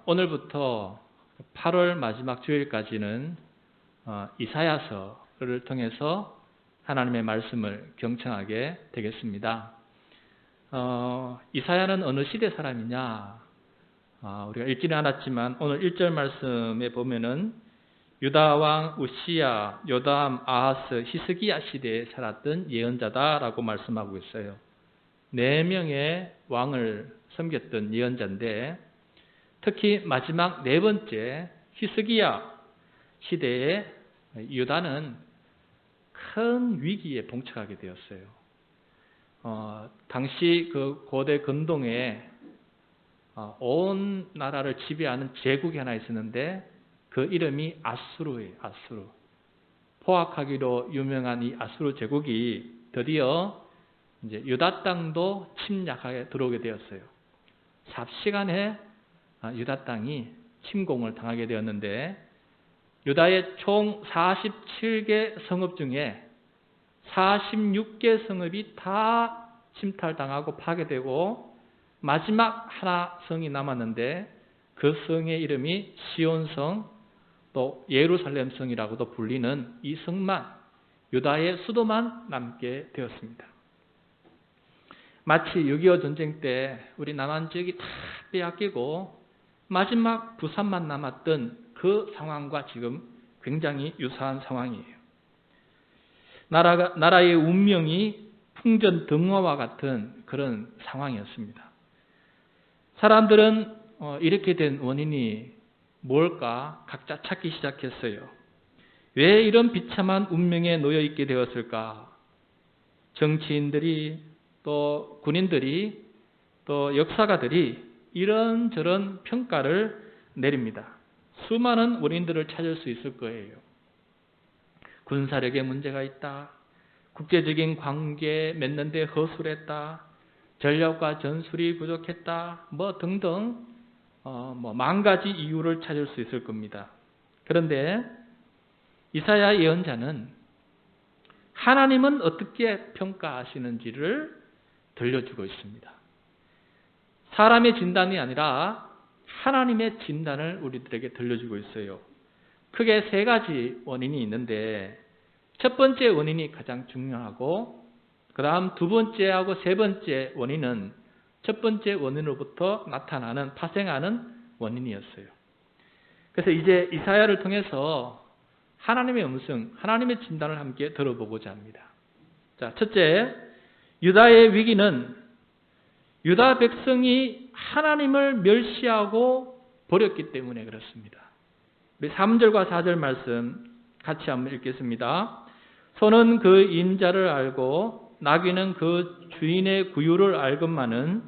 오늘부터 8월 마지막 주일까지는 이사야서를 통해서 하나님의 말씀을 경청하게 되겠습니다. 이사야는 어느 시대 사람이냐? 우리가 읽지는 않았지만 오늘 1절 말씀에 보면은 유다 왕 우시야, 요담, 아하스, 히스기야 시대에 살았던 예언자다라고 말씀하고 있어요. 4명의 왕을 섬겼던 예언자인데 특히 마지막 4번째 히스기야 시대에 유다는 큰 위기에 봉착하게 되었어요. 당시 그 고대 근동에 온 나라를 지배하는 제국이 하나 있었는데 그 이름이 아수르예요. 아수르. 포악하기로 유명한 이 아수르 제국이 드디어 이제 유다 땅도 침략하게 들어오게 되었어요. 삽시간에 유다 땅이 침공을 당하게 되었는데 유다의 총 47개 성읍 중에 46개 성읍이 다 침탈당하고 파괴되고 마지막 하나 성이 남았는데 그 성의 이름이 시온성 또 예루살렘성이라고도 불리는 이 성만 유다의 수도만 남게 되었습니다. 마치 6.25 전쟁 때 우리 남한 지역이 다 빼앗기고 마지막 부산만 남았던 그 상황과 지금 굉장히 유사한 상황이에요. 나라의 운명이 풍전등화와 같은 그런 상황이었습니다. 사람들은 이렇게 된 원인이 뭘까 각자 찾기 시작했어요. 왜 이런 비참한 운명에 놓여 있게 되었을까? 정치인들이 또 군인들이 또 역사가들이 이런저런 평가를 내립니다. 수많은 원인들을 찾을 수 있을 거예요. 군사력에 문제가 있다. 국제적인 관계 맺는 데 허술했다. 전략과 전술이 부족했다. 뭐 등등 만 가지 이유를 찾을 수 있을 겁니다. 그런데 이사야 예언자는 하나님은 어떻게 평가하시는지를 들려주고 있습니다. 사람의 진단이 아니라 하나님의 진단을 우리들에게 들려주고 있어요. 크게 3가지 원인이 있는데 첫 번째 원인이 가장 중요하고 그 다음 2번째하고 3번째 원인은 첫 번째 원인으로부터 나타나는 파생하는 원인이었어요. 그래서 이제 이사야를 통해서 하나님의 음성, 하나님의 진단을 함께 들어보고자 합니다. 자, 첫째, 유다의 위기는 유다 백성이 하나님을 멸시하고 버렸기 때문에 그렇습니다. 우리 3절과 4절 말씀 같이 한번 읽겠습니다. 소는 그 임자를 알고 나귀는 그 주인의 구유를 알건만은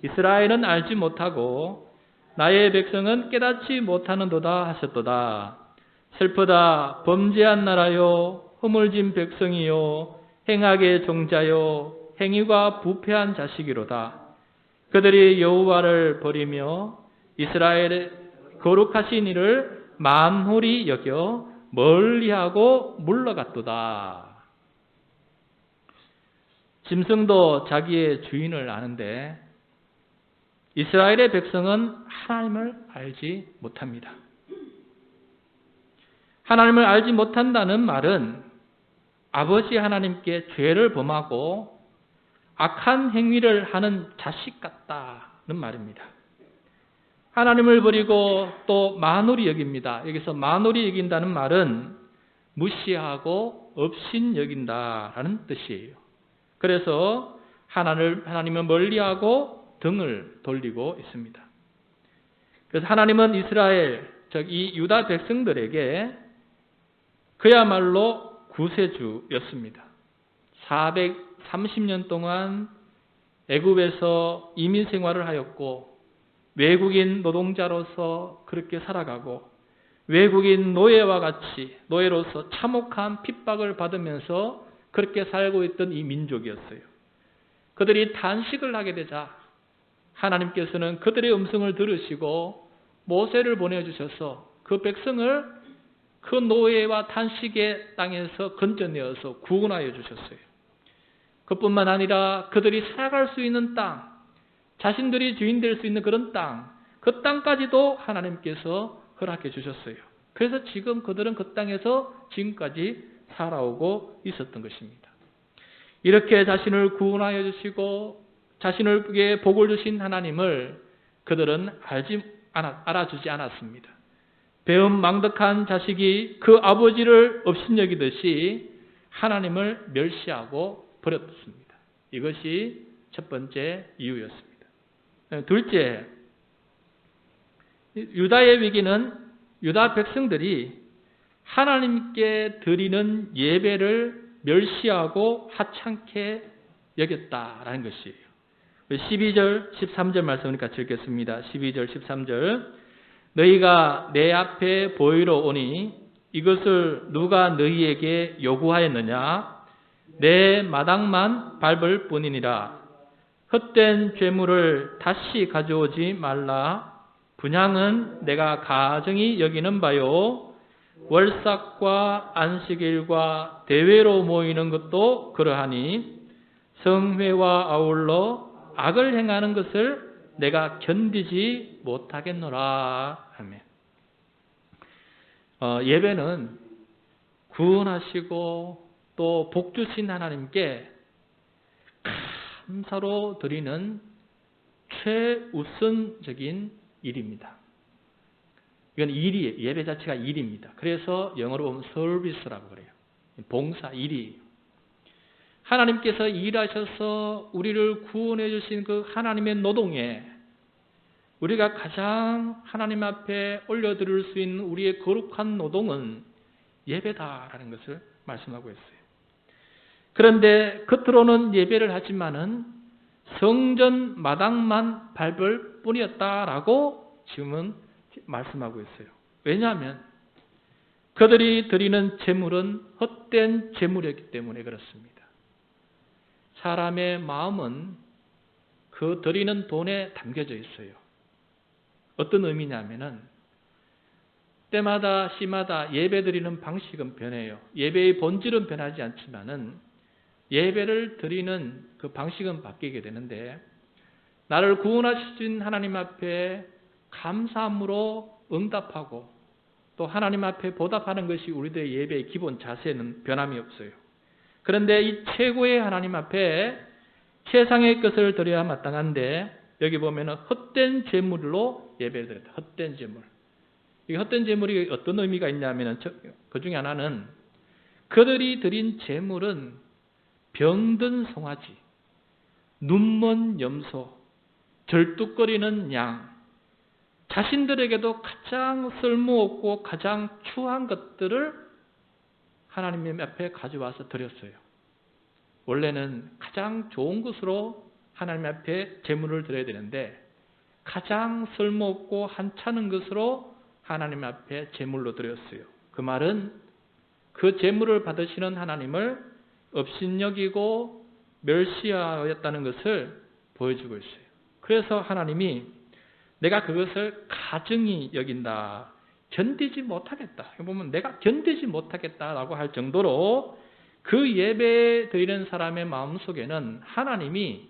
이스라엘은 알지 못하고 나의 백성은 깨닫지 못하는도다 하셨도다. 슬프다 범죄한 나라요 허물진 백성이요 행악의 종자요 행위가 부패한 자식이로다. 그들이 여호와를 버리며 이스라엘의 거룩하신 이를 만홀히 여겨 멀리하고 물러갔도다. 짐승도 자기의 주인을 아는데 이스라엘의 백성은 하나님을 알지 못합니다. 하나님을 알지 못한다는 말은 아버지 하나님께 죄를 범하고 악한 행위를 하는 자식 같다는 말입니다. 하나님을 버리고 또 만홀히 여깁니다. 여기서 만홀히 여긴다는 말은 무시하고 업신 여긴다라는 뜻이에요. 그래서 하나님을 멀리하고 등을 돌리고 있습니다. 그래서 하나님은 이스라엘, 즉 이 유다 백성들에게 그야말로 구세주였습니다. 430년 동안 애굽에서 이민 생활을 하였고 외국인 노동자로서 그렇게 살아가고 외국인 노예와 같이 노예로서 참혹한 핍박을 받으면서 그렇게 살고 있던 이 민족이었어요. 그들이 탄식을 하게 되자 하나님께서는 그들의 음성을 들으시고 모세를 보내주셔서 그 백성을 그 노예와 탄식의 땅에서 건져내어서 구원하여 주셨어요. 그뿐만 아니라 그들이 살아갈 수 있는 땅, 자신들이 주인 될 수 있는 그런 땅, 그 땅까지도 하나님께서 허락해 주셨어요. 그래서 지금 그들은 그 땅에서 지금까지 살아오고 있었던 것입니다. 이렇게 자신을 구원하여 주시고 자신에게 복을 주신 하나님을 그들은 알아주지 않았습니다. 배은망덕한 자식이 그 아버지를 업신여기듯이 하나님을 멸시하고 버렸습니다. 이것이 첫 번째 이유였습니다. 둘째, 유다의 위기는 유다 백성들이 하나님께 드리는 예배를 멸시하고 하찮게 여겼다라는 것이에요. 12절, 13절 말씀을 같이 읽겠습니다. 12절, 13절. 너희가 내 앞에 보이러 오니 이것을 누가 너희에게 요구하였느냐? 내 마당만 밟을 뿐이니라. 헛된 죄물을 다시 가져오지 말라. 분향은 내가 가정히 여기는 바요. 월삭과 안식일과 대회로 모이는 것도 그러하니 성회와 아울러 악을 행하는 것을 내가 견디지 못하겠노라. 아멘. 예배는 구원하시고 또 복 주신 하나님께 감사로 드리는 최우선적인 일입니다. 이건 일이에요. 예배 자체가 일입니다. 그래서 영어로 보면 서비스라고 그래요. 봉사, 일이에요. 하나님께서 일하셔서 우리를 구원해 주신 그 하나님의 노동에 우리가 가장 하나님 앞에 올려드릴 수 있는 우리의 거룩한 노동은 예배다라는 것을 말씀하고 있어요. 그런데 겉으로는 예배를 하지만은 성전 마당만 밟을 뿐이었다라고 지금은 말씀하고 있어요. 왜냐하면 그들이 드리는 제물은 헛된 제물이었기 때문에 그렇습니다. 사람의 마음은 그 드리는 돈에 담겨져 있어요. 어떤 의미냐면은 때마다 시마다 예배 드리는 방식은 변해요. 예배의 본질은 변하지 않지만은 예배를 드리는 그 방식은 바뀌게 되는데 나를 구원하신 하나님 앞에 감사함으로 응답하고 또 하나님 앞에 보답하는 것이 우리들의 예배의 기본 자세는 변함이 없어요. 그런데 이 최고의 하나님 앞에 세상의 것을 드려야 마땅한데 여기 보면은 헛된 제물로 예배를 드렸다. 헛된 제물. 이 헛된 제물이 어떤 의미가 있냐면은 그 중에 하나는 그들이 드린 제물은 병든 송아지, 눈먼 염소, 절뚝거리는 양, 자신들에게도 가장 쓸모없고 가장 추한 것들을 하나님 앞에 가져와서 드렸어요. 원래는 가장 좋은 것으로 하나님 앞에 제물을 드려야 되는데 가장 쓸모없고 한찮은 것으로 하나님 앞에 제물로 드렸어요. 그 말은 그 제물을 받으시는 하나님을 업신여기고 멸시하였다는 것을 보여주고 있어요. 그래서 하나님이 내가 그것을 가증히 여긴다. 견디지 못하겠다. 보면 내가 견디지 못하겠다라고 할 정도로 그 예배 드리는 사람의 마음속에는 하나님이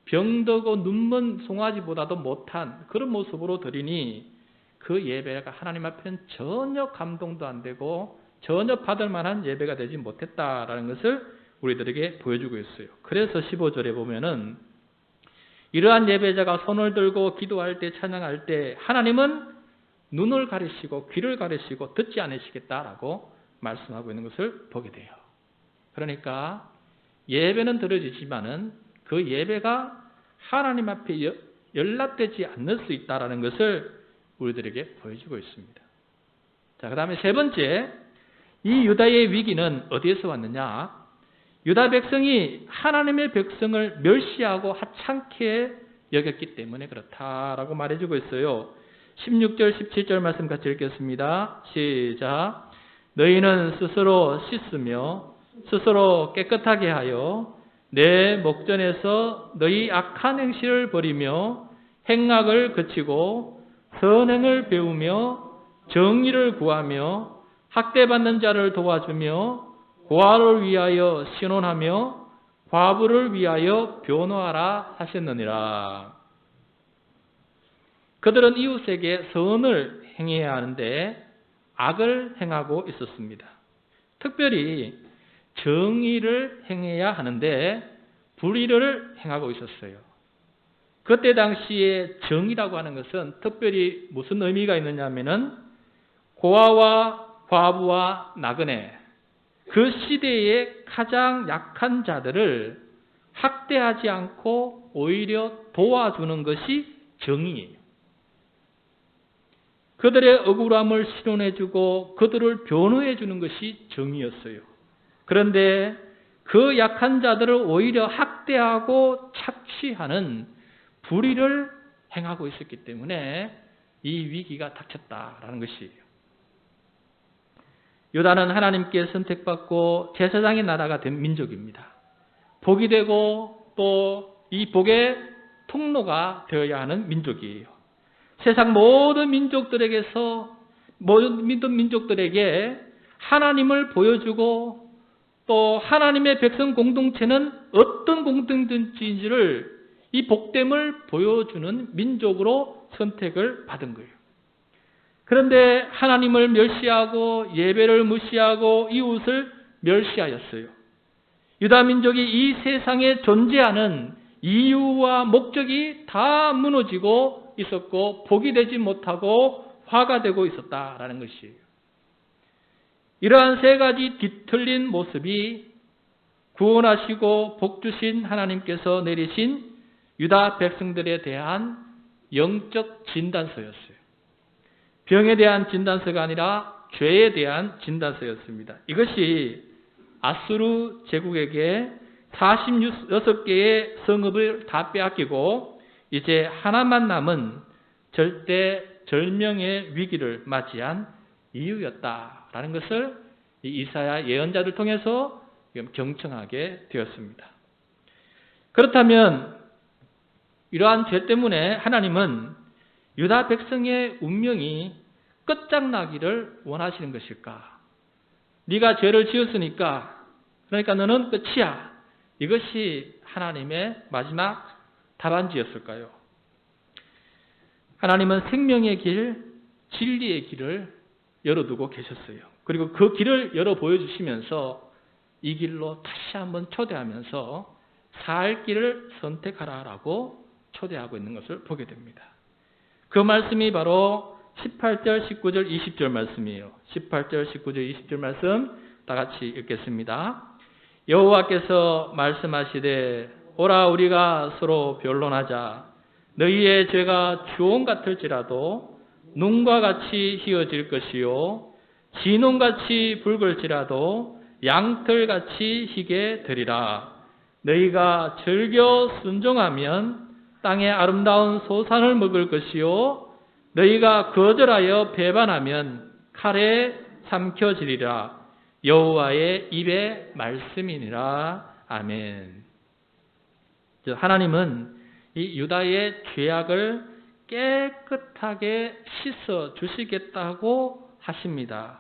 병들고 눈먼 송아지보다도 못한 그런 모습으로 드리니 그 예배가 하나님 앞에는 전혀 감동도 안 되고 전혀 받을 만한 예배가 되지 못했다라는 것을 우리들에게 보여주고 있어요. 그래서 15절에 보면은 이러한 예배자가 손을 들고 기도할 때 찬양할 때 하나님은 눈을 가리시고 귀를 가리시고 듣지 않으시겠다라고 말씀하고 있는 것을 보게 돼요. 그러니까 예배는 드려지지만은 그 예배가 하나님 앞에 연락되지 않을 수 있다라는 것을 우리들에게 보여주고 있습니다. 자, 그 다음에 세 번째, 이 유다의 위기는 어디에서 왔느냐? 유다 백성이 하나님의 백성을 멸시하고 하찮게 여겼기 때문에 그렇다라고 말해주고 있어요. 16절, 17절 말씀 같이 읽겠습니다. 시작. 너희는 스스로 씻으며 스스로 깨끗하게 하여 내 목전에서 너희 악한 행실을 버리며 행악을 그치고 선행을 배우며 정의를 구하며 학대받는 자를 도와주며 고아를 위하여 신원하며 과부를 위하여 변호하라 하셨느니라. 그들은 이웃에게 선을 행해야 하는데 악을 행하고 있었습니다. 특별히 정의를 행해야 하는데 불의를 행하고 있었어요. 그때 당시에 정의라고 하는 것은 특별히 무슨 의미가 있느냐 하면은 고아와 과부와 나그네, 그 시대의 가장 약한 자들을 학대하지 않고 오히려 도와주는 것이 정의예요. 그들의 억울함을 실현해주고 그들을 변호해주는 것이 정의였어요. 그런데 그 약한 자들을 오히려 학대하고 착취하는 불의를 행하고 있었기 때문에 이 위기가 닥쳤다라는 것이에요. 유다는 하나님께 선택받고 제사장의 나라가 된 민족입니다. 복이 되고 또 이 복의 통로가 되어야 하는 민족이에요. 세상 모든 민족들에게 하나님을 보여주고 또 하나님의 백성 공동체는 어떤 공동체인지를 이 복됨을 보여주는 민족으로 선택을 받은 거예요. 그런데 하나님을 멸시하고 예배를 무시하고 이웃을 멸시하였어요. 유다 민족이 이 세상에 존재하는 이유와 목적이 다 무너지고 있었고 복이 되지 못하고 화가 되고 있었다라는 것이에요. 이러한 세 가지 뒤틀린 모습이 구원하시고 복 주신 하나님께서 내리신 유다 백성들에 대한 영적 진단서였어요. 병에 대한 진단서가 아니라 죄에 대한 진단서였습니다. 이것이 아수르 제국에게 46개의 성읍을 다 빼앗기고 이제 하나만 남은 절대 절명의 위기를 맞이한 이유였다라는 것을 이사야 예언자를 통해서 경청하게 되었습니다. 그렇다면 이러한 죄 때문에 하나님은 유다 백성의 운명이 끝장나기를 원하시는 것일까? 네가 죄를 지었으니까 그러니까 너는 끝이야. 이것이 하나님의 마지막 답안지였을까요? 하나님은 생명의 길, 진리의 길을 열어두고 계셨어요. 그리고 그 길을 열어 보여주시면서 이 길로 다시 한번 초대하면서 살 길을 선택하라라고 초대하고 있는 것을 보게 됩니다. 그 말씀이 바로 18절, 19절, 20절 말씀이에요. 18절, 19절, 20절 말씀 다 같이 읽겠습니다. 여호와께서 말씀하시되 오라 우리가 서로 변론하자. 너희의 죄가 주홍 같을지라도 눈과 같이 희어질 것이요 진홍같이 붉을지라도 양털같이 희게 되리라. 너희가 즐겨 순종하면 땅의 아름다운 소산을 먹을 것이요 너희가 거절하여 배반하면 칼에 삼켜지리라. 여호와의 입의 말씀이니라. 아멘. 하나님은 이 유다의 죄악을 깨끗하게 씻어 주시겠다고 하십니다.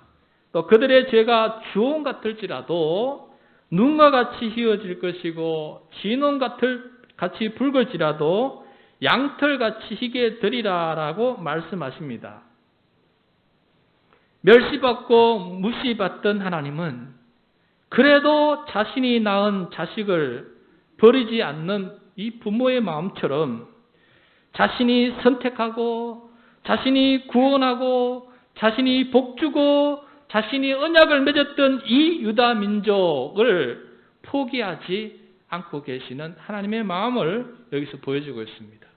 또 그들의 죄가 주홍 같을지라도 눈과 같이 희어질 것이고 진홍 같이 붉을지라도 양털같이 희게 되리라라고 말씀하십니다. 멸시받고 무시받던 하나님은 그래도 자신이 낳은 자식을 버리지 않는 이 부모의 마음처럼 자신이 선택하고 자신이 구원하고 자신이 복주고 자신이 언약을 맺었던 이 유다 민족을 포기하지 않고 계시는 하나님의 마음을 여기서 보여주고 있습니다.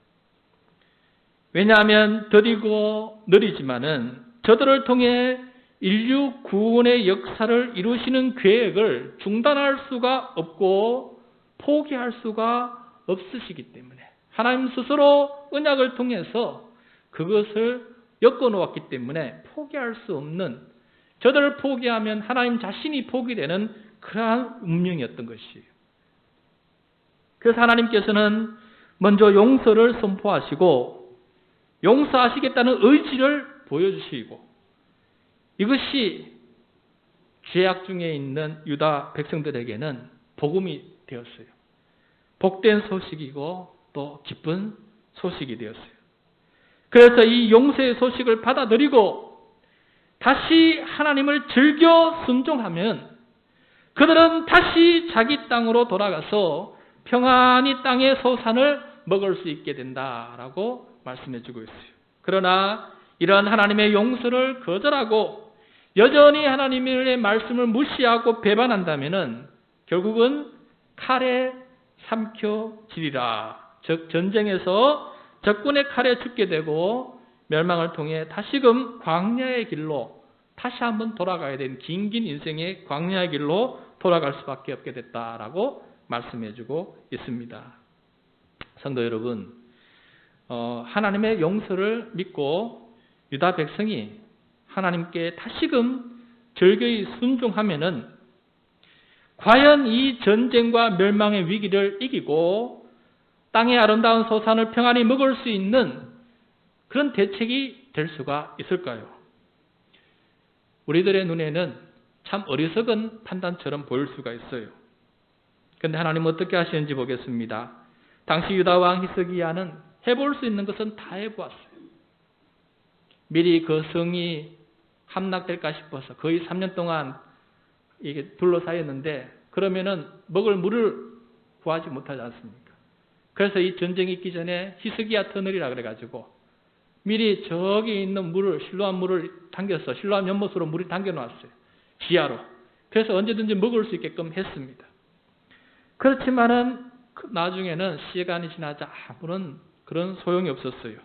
왜냐하면 더디고 느리지만은 저들을 통해 인류 구원의 역사를 이루시는 계획을 중단할 수가 없고 포기할 수가 없으시기 때문에 하나님 스스로 언약을 통해서 그것을 엮어놓았기 때문에 포기할 수 없는 저들을 포기하면 하나님 자신이 포기되는 그러한 운명이었던 것이에요. 그래서 하나님께서는 먼저 용서를 선포하시고 용서하시겠다는 의지를 보여주시고 이것이 죄악 중에 있는 유다 백성들에게는 복음이 되었어요. 복된 소식이고 또 기쁜 소식이 되었어요. 그래서 이 용서의 소식을 받아들이고 다시 하나님을 즐겨 순종하면 그들은 다시 자기 땅으로 돌아가서 평안히 땅의 소산을 먹을 수 있게 된다라고 말씀해 주고 있어요. 그러나 이런 하나님의 용서를 거절하고 여전히 하나님의 말씀을 무시하고 배반한다면 결국은 칼에 삼켜지리라. 즉 전쟁에서 적군의 칼에 죽게 되고 멸망을 통해 다시금 광야의 길로 다시 한번 돌아가야 되는 긴긴 인생의 광야의 길로 돌아갈 수밖에 없게 됐다라고 말씀해주고 있습니다. 성도 여러분, 하나님의 용서를 믿고 유다 백성이 하나님께 다시금 절교히 순종하면은 과연 이 전쟁과 멸망의 위기를 이기고 땅의 아름다운 소산을 평안히 먹을 수 있는 그런 대책이 될 수가 있을까요? 우리들의 눈에는 참 어리석은 판단처럼 보일 수가 있어요. 그런데 하나님은 어떻게 하시는지 보겠습니다. 당시 유다 왕 히스기야는 해볼 수 있는 것은 다 해보았어요. 미리 그 성이 함락될까 싶어서 거의 3년 동안 이게 둘러싸였는데 그러면은 먹을 물을 구하지 못하지 않습니까? 그래서 이 전쟁이 있기 전에 히스기야 터널이라 그래가지고 미리 저기 있는 물을 실로암 물을 당겨서 실로암 연못으로 물이 당겨놨어요. 지하로. 그래서 언제든지 먹을 수 있게끔 했습니다. 그렇지만은 나중에는 시간이 지나자 아무런 그런 소용이 없었어요.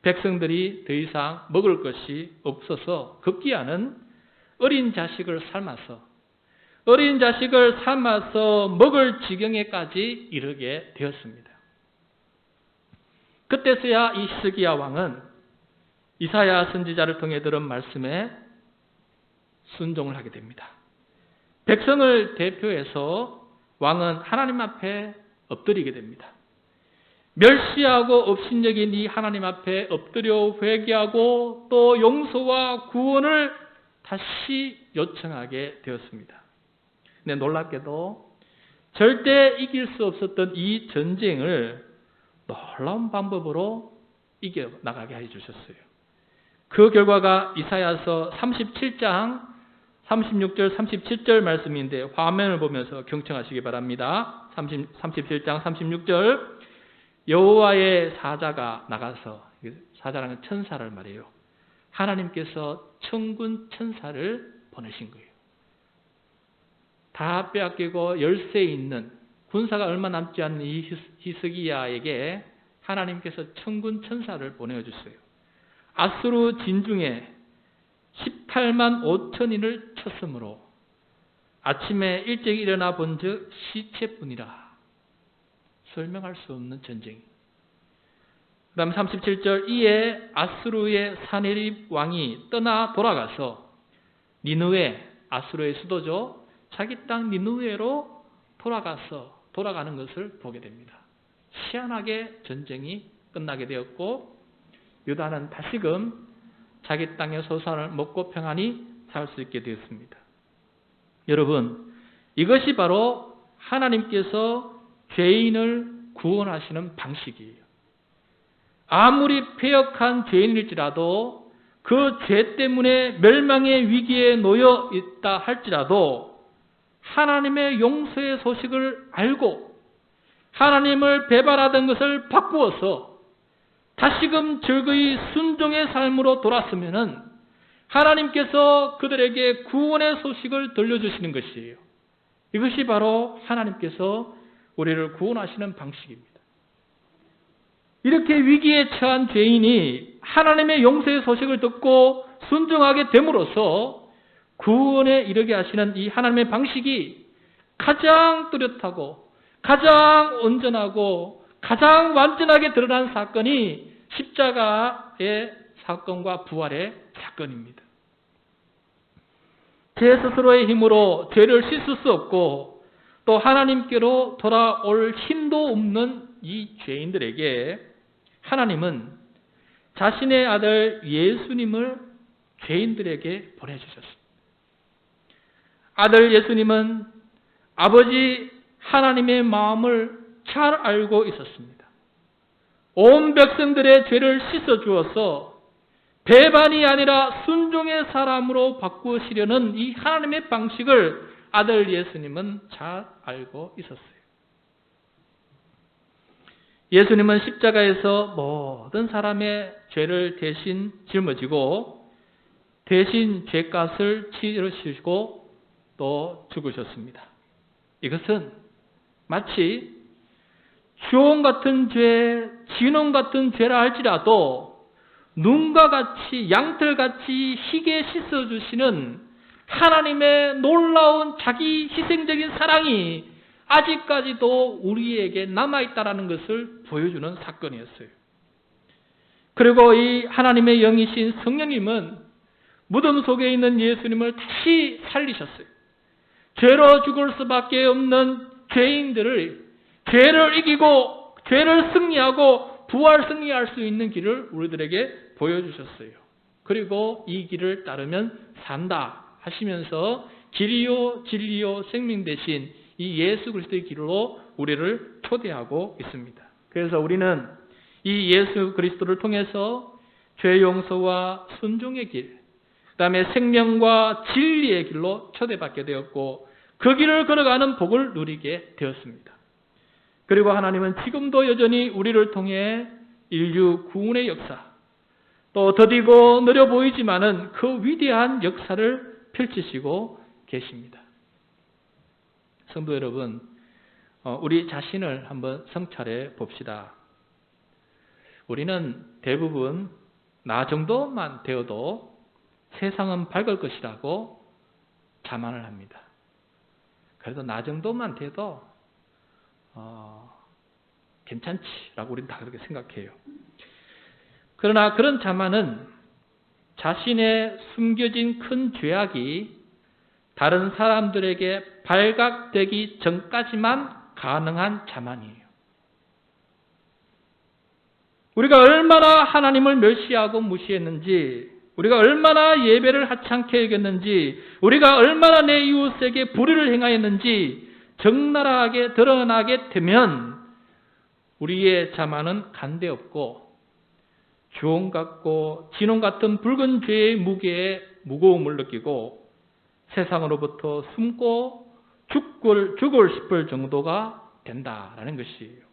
백성들이 더 이상 먹을 것이 없어서 급기야는 어린 자식을 삶아서 먹을 지경에까지 이르게 되었습니다. 그때서야 이 히스기야 왕은 이사야 선지자를 통해 들은 말씀에 순종을 하게 됩니다. 백성을 대표해서 왕은 하나님 앞에 엎드리게 됩니다. 멸시하고 업신여긴 이 하나님 앞에 엎드려 회개하고 또 용서와 구원을 다시 요청하게 되었습니다. 근데 놀랍게도 절대 이길 수 없었던 이 전쟁을 놀라운 방법으로 이겨나가게 해주셨어요. 그 결과가 이사야서 37장 36절 37절 말씀인데 화면을 보면서 경청하시기 바랍니다. 37장 36절 여호와의 사자가 나가서, 사자라는 천사를 말해요. 하나님께서 천군 천사를 보내신 거예요. 다 빼앗기고 열세에 있는 군사가 얼마 남지 않는 이 히스기야에게 하나님께서 천군 천사를 보내주세요. 아수르 진중에 18만 5천인을 쳤으므로 아침에 일찍 일어나 본즉 시체뿐이라. 설명할 수 없는 전쟁. 그 다음 37절 이에 아수르의 사네립 왕이 떠나 돌아가서 니느웨, 아수르의 수도죠. 자기 땅 니느웨로 돌아가는 것을 보게 됩니다. 희한하게 전쟁이 끝나게 되었고 유다는 다시금 자기 땅의 소산을 먹고 평안히 살 수 있게 되었습니다. 여러분, 이것이 바로 하나님께서 죄인을 구원하시는 방식이에요. 아무리 패역한 죄인일지라도 그 죄 때문에 멸망의 위기에 놓여 있다 할지라도 하나님의 용서의 소식을 알고 하나님을 배반하던 것을 바꾸어서 다시금 즐거이 순종의 삶으로 돌았으면은 하나님께서 그들에게 구원의 소식을 들려주시는 것이에요. 이것이 바로 하나님께서 우리를 구원하시는 방식입니다. 이렇게 위기에 처한 죄인이 하나님의 용서의 소식을 듣고 순종하게 됨으로써 구원에 이르게 하시는 이 하나님의 방식이 가장 뚜렷하고 가장 온전하고 가장 완전하게 드러난 사건이 십자가의 사건과 부활의 사건입니다. 제 스스로의 힘으로 죄를 씻을 수 없고 또 하나님께로 돌아올 힘도 없는 이 죄인들에게 하나님은 자신의 아들 예수님을 죄인들에게 보내주셨습니다. 아들 예수님은 아버지 하나님의 마음을 잘 알고 있었습니다. 온 백성들의 죄를 씻어 주어서 배반이 아니라 순종의 사람으로 바꾸시려는 이 하나님의 방식을 아들 예수님은 잘 알고 있었어요. 예수님은 십자가에서 모든 사람의 죄를 대신 짊어지고 대신 죄값을 치르시고 또 죽으셨습니다. 이것은 마치 주홍 같은 죄, 진홍 같은 죄라 할지라도 눈과 같이 양털같이 희게 씻어주시는 하나님의 놀라운 자기 희생적인 사랑이 아직까지도 우리에게 남아있다는 것을 보여주는 사건이었어요. 그리고 이 하나님의 영이신 성령님은 무덤 속에 있는 예수님을 다시 살리셨어요. 죄로 죽을 수밖에 없는 죄인들을 죄를 이기고 죄를 승리하고 부활 승리할 수 있는 길을 우리들에게 보여주셨어요. 그리고 이 길을 따르면 산다 하시면서 길이요 진리요 생명 대신 이 예수 그리스도의 길로 우리를 초대하고 있습니다. 그래서 우리는 이 예수 그리스도를 통해서 죄 용서와 순종의 길, 그 다음에 생명과 진리의 길로 초대받게 되었고 그 길을 걸어가는 복을 누리게 되었습니다. 그리고 하나님은 지금도 여전히 우리를 통해 인류 구원의 역사, 또 더디고 느려 보이지만은 그 위대한 역사를 펼치시고 계십니다. 성도 여러분, 우리 자신을 한번 성찰해 봅시다. 우리는 대부분 나 정도만 되어도 세상은 밝을 것이라고 자만을 합니다. 그래도 나 정도만 돼도 괜찮지라고 우리는 다 그렇게 생각해요. 그러나 그런 자만은 자신의 숨겨진 큰 죄악이 다른 사람들에게 발각되기 전까지만 가능한 자만이에요. 우리가 얼마나 하나님을 멸시하고 무시했는지, 우리가 얼마나 예배를 하찮게 여겼는지, 우리가 얼마나 내 이웃에게 불의를 행하였는지 적나라하게 드러나게 되면 우리의 자만은 간데없고 주홍 같고 진홍 같은 붉은 죄의 무게에 무거움을 느끼고 세상으로부터 숨고 죽을 싶을 정도가 된다라는 것이에요.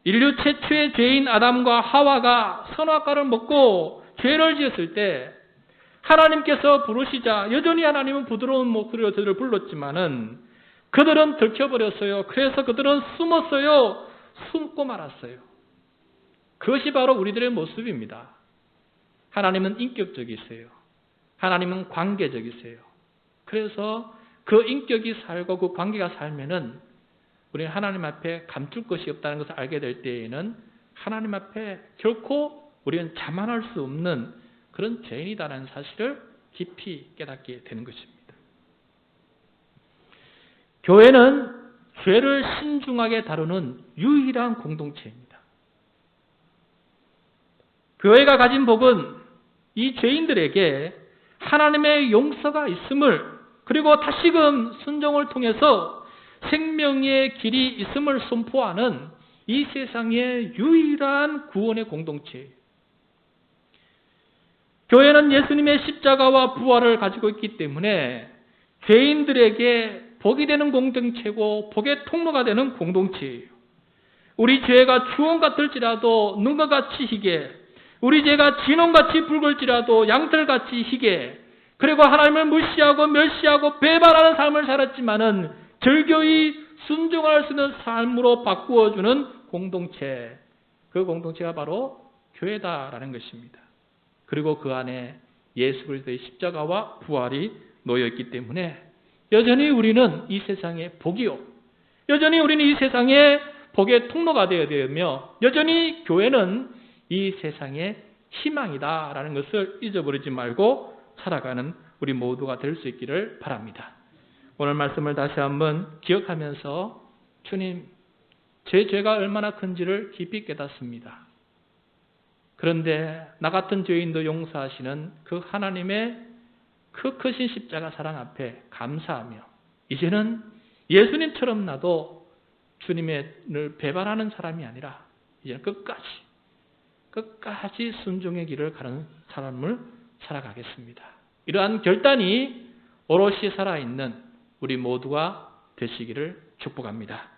인류 최초의 죄인 아담과 하와가 선악과를 먹고 죄를 지었을 때 하나님께서 부르시자 여전히 하나님은 부드러운 목소리로 저들을 불렀지만은 그들은 들켜버렸어요. 그래서 그들은 숨었어요. 숨고 말았어요. 그것이 바로 우리들의 모습입니다. 하나님은 인격적이세요. 하나님은 관계적이세요. 그래서 그 인격이 살고 그 관계가 살면은 우리는 하나님 앞에 감출 것이 없다는 것을 알게 될 때에는 하나님 앞에 결코 우리는 자만할 수 없는 그런 죄인이다라는 사실을 깊이 깨닫게 되는 것입니다. 교회는 죄를 신중하게 다루는 유일한 공동체입니다. 교회가 가진 복은 이 죄인들에게 하나님의 용서가 있음을, 그리고 다시금 순종을 통해서 생명의 길이 있음을 선포하는 이 세상의 유일한 구원의 공동체예요. 교회는 예수님의 십자가와 부활을 가지고 있기 때문에 죄인들에게 복이 되는 공동체고 복의 통로가 되는 공동체예요. 우리 죄가 주홍 같을지라도 눈과 같이 희게, 우리 죄가 진홍같이 붉을지라도 양털같이 희게, 그리고 하나님을 무시하고 멸시하고 배반하는 삶을 살았지만은 절교히 순종할 수 있는 삶으로 바꾸어주는 공동체, 그 공동체가 바로 교회다라는 것입니다. 그리고 그 안에 예수 그리스도의 십자가와 부활이 놓여있기 때문에 여전히 우리는 이 세상의 복이요, 여전히 우리는 이 세상의 복의 통로가 되어야 되며, 여전히 교회는 이 세상의 희망이다라는 것을 잊어버리지 말고 살아가는 우리 모두가 될 수 있기를 바랍니다. 오늘 말씀을 다시 한번 기억하면서 주님, 제 죄가 얼마나 큰지를 깊이 깨닫습니다. 그런데 나 같은 죄인도 용서하시는 그 하나님의 그 크신 십자가 사랑 앞에 감사하며 이제는 예수님처럼 나도 주님을 배반하는 사람이 아니라 이제는 끝까지 순종의 길을 가는 삶을 살아가겠습니다. 이러한 결단이 오롯이 살아있는 우리 모두가 되시기를 축복합니다.